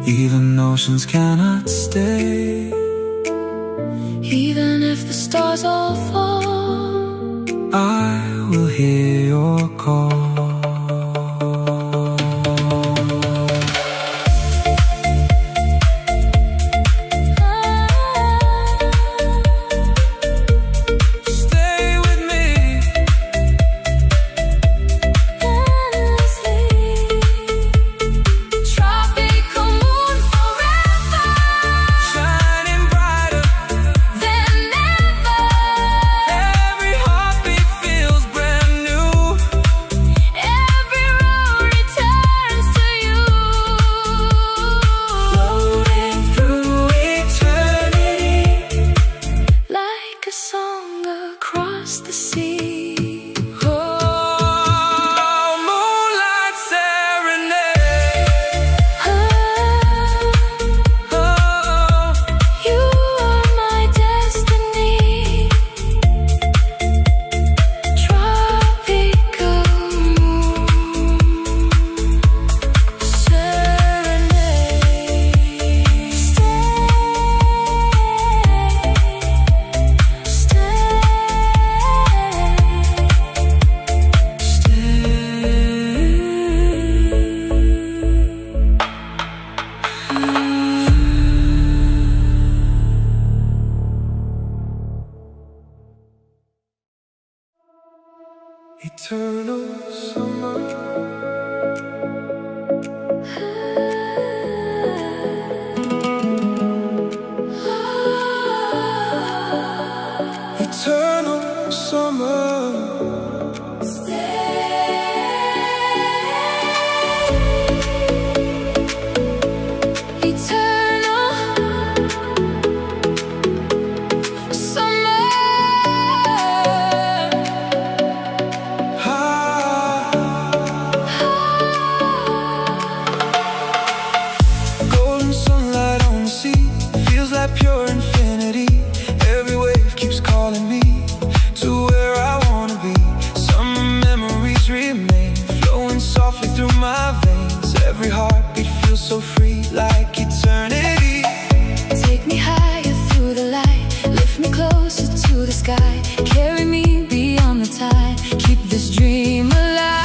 Even oceans cannot stay. Even if the stars all fall, I will hear your call. Eternal summer. Eternal summer. Pure infinity, every wave keeps calling me to where I wanna be. Summer memories remain, flowing softly through my veins. Every heartbeat feels so free, like eternity. take me higher through the light, lift me closer to the sky, carry me beyond the tide, keep this dream alive.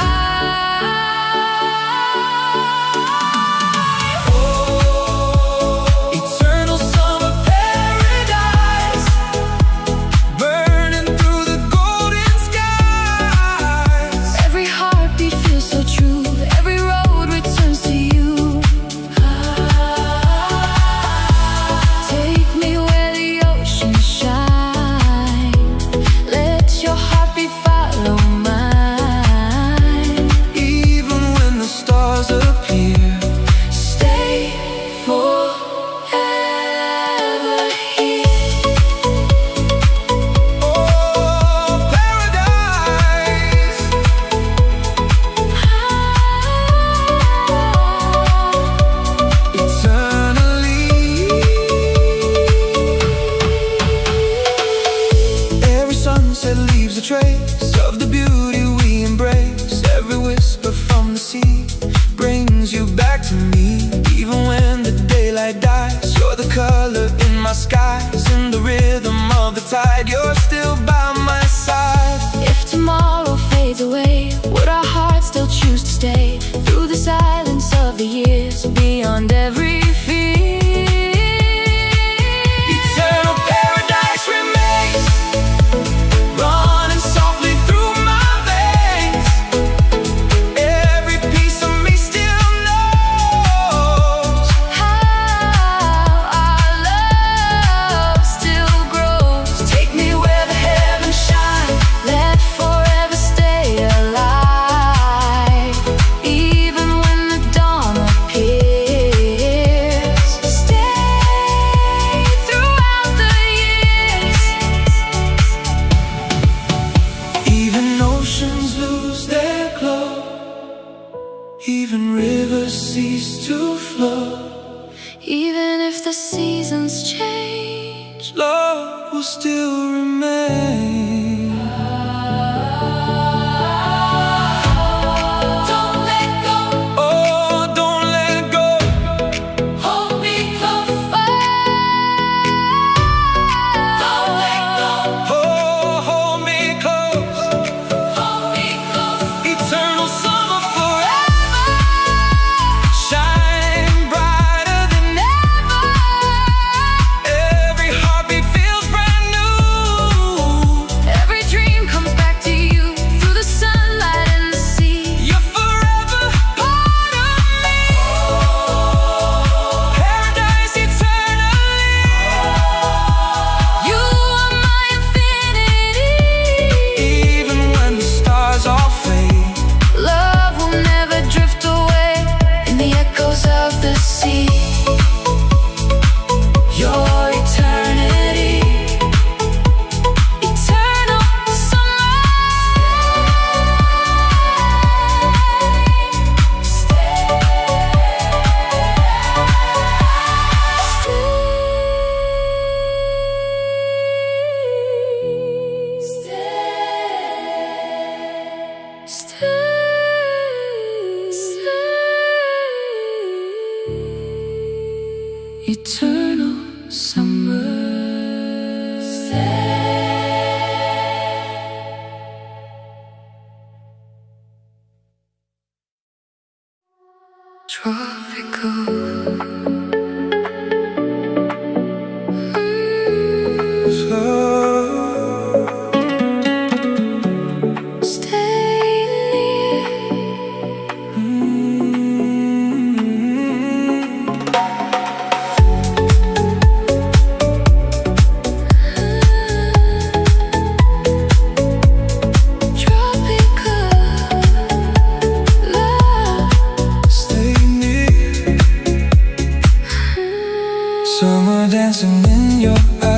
Leaves a trace of the beauty we embrace. Every whisper from the sea brings you back to me. Even when the daylight dies, you're the color in my skies. In the rhythm of the tide, you're still by my side. If tomorrow fades away, would our hearts still choose to stay? Through the silence of the years, beyond every fear. Even rivers cease to flow. Even if the seasons change, love will still remain. Don't let go. Oh, don't let go. Hold eternal summer. Tropical. Summer dancing in your eyes.